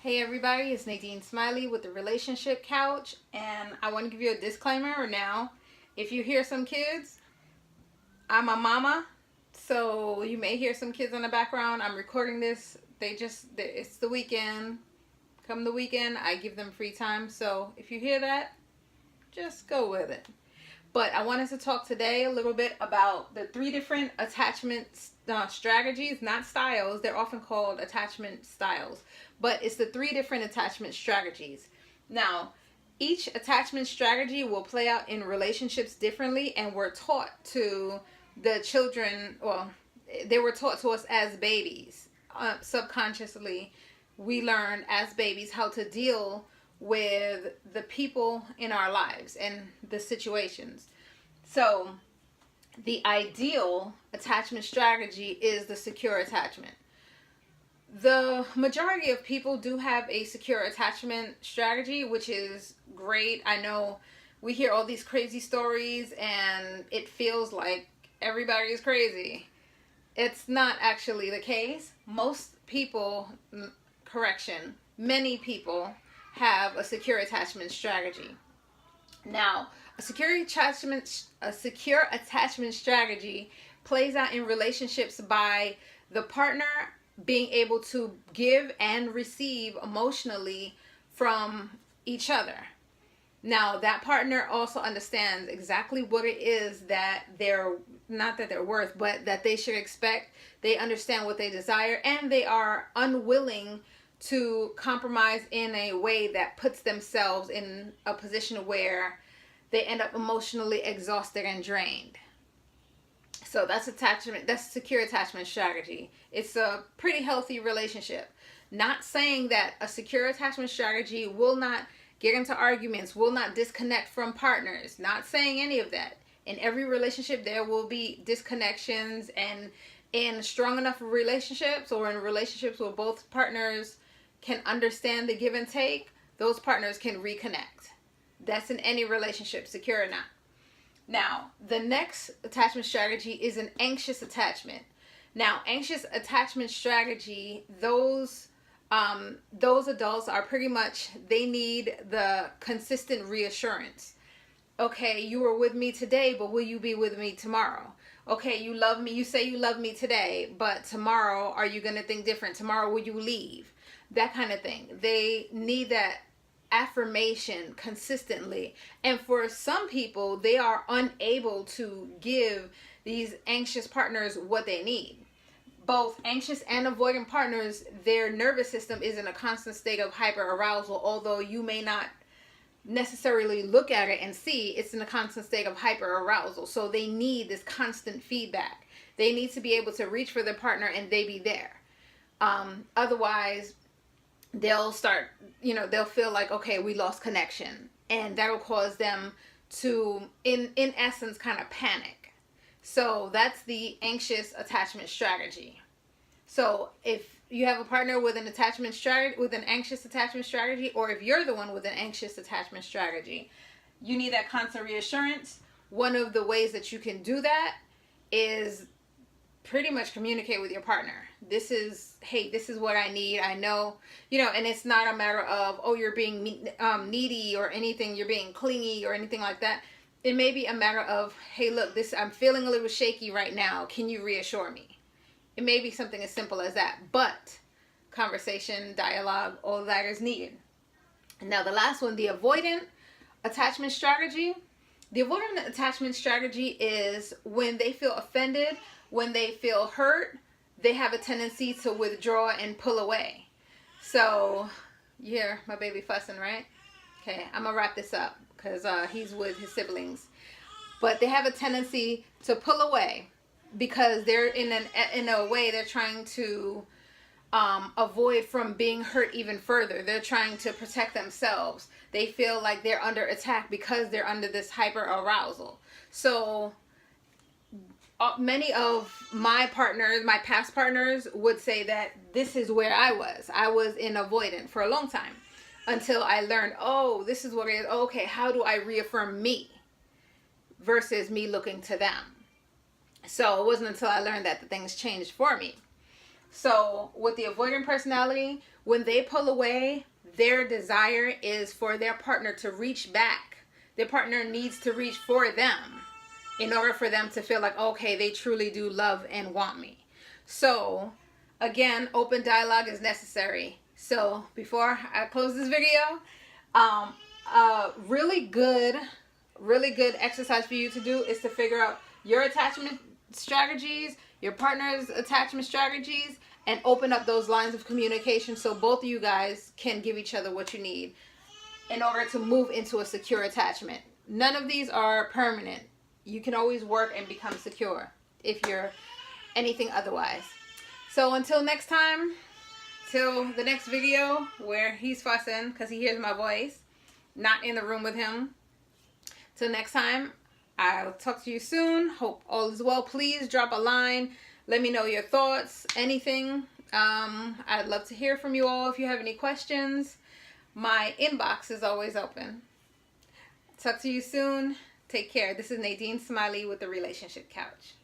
Hey everybody, it's Nadine Smiley with the Relationship Couch, and I want to give you a disclaimer now. If you hear some kids, I'm a mama, so you may hear some kids in the background. I'm recording this. It's the weekend. Come the weekend, I give them free time, so if you hear that, just go with it. But I wanted to talk today a little bit about the three different attachment strategies, not styles. They're often called attachment styles, but it's the three different attachment strategies. Now, each attachment strategy will play out in relationships differently, and we're taught to the children, well, they were taught to us as babies. Subconsciously, we learn as babies how to deal with the people in our lives and the situations. So the ideal attachment strategy is the secure attachment. The majority of people do have a secure attachment strategy, which is great. I know we hear all these crazy stories and it feels like everybody is crazy. It's not actually the case. Most people, many people have a secure attachment strategy. Now, a secure attachment strategy plays out in relationships by the partner being able to give and receive emotionally from each other. Now, that partner also understands exactly what it is that not that they're worth, but that they should expect. They understand what they desire, and they are unwilling to compromise in a way that puts themselves in a position where they end up emotionally exhausted and drained. So that's secure attachment strategy. It's a pretty healthy relationship. Not saying that a secure attachment strategy will not get into arguments, will not disconnect from partners. Not saying any of that. In every relationship there will be disconnections, and in strong enough relationships, or in relationships where both partners can understand the give and take, those partners can reconnect. That's in any relationship, secure or not. Now, the next attachment strategy is an anxious attachment. Now, anxious attachment strategy, those adults are pretty much, they need the consistent reassurance. Okay, you were with me today, but will you be with me tomorrow? Okay, you love me. You say you love me today, but tomorrow, are you going to think different? Tomorrow, will you leave? That kind of thing. They need that affirmation consistently. And for some people, they are unable to give these anxious partners what they need. Both anxious and avoidant partners, their nervous system is in a constant state of hyperarousal, although you may not necessarily look at it and see it's in a constant state of hyperarousal. So they need this constant feedback. They need to be able to reach for their partner and they be there. Otherwise, they'll feel like, okay, we lost connection, and that'll cause them to, in essence, kind of panic. So that's the anxious attachment strategy. So if you have a partner with an anxious attachment strategy, or if you're the one with an anxious attachment strategy, you need that constant reassurance. One of the ways that you can do that is pretty much communicate with your partner. This is what I need. I know, and it's not a matter of, oh, you're being needy or anything, you're being clingy or anything like that. It may be a matter of, hey, look, I'm feeling a little shaky right now. Can you reassure me? It may be something as simple as that, but conversation, dialogue, all of that is needed. And now the last one, the avoidant attachment strategy. The avoidant attachment strategy is when they feel offended, when they feel hurt, they have a tendency to withdraw and pull away. So, you hear my baby fussing, right? Okay, I'm going to wrap this up because he's with his siblings. But they have a tendency to pull away because they're in a way they're trying to avoid from being hurt even further. They're trying to protect themselves. They feel like they're under attack because they're under this hyper arousal. So many of my past partners would say that this is where I was in avoidant for a long time, until I learned, oh, this is what it is. Okay, how do I reaffirm me versus me looking to them? So it wasn't until I learned that the things changed for me. So with the avoidant personality, when they pull away, their desire is for their partner to reach back. Their partner needs to reach for them in order for them to feel like, okay, they truly do love and want me. So again, open dialogue is necessary. So before I close this video, really good exercise for you to do is to figure out your attachment strategies, your partner's attachment strategies, and open up those lines of communication so both of you guys can give each other what you need in order to move into a secure attachment. None of these are permanent. You can always work and become secure if you're anything otherwise. So until next time, till the next video where he's fussing because he hears my voice, not in the room with him. Till next time, I'll talk to you soon. Hope all is well. Please drop a line. Let me know your thoughts, anything. I'd love to hear from you all if you have any questions. My inbox is always open. Talk to you soon. Take care. This is Nadine Smiley with the Relationship Couch.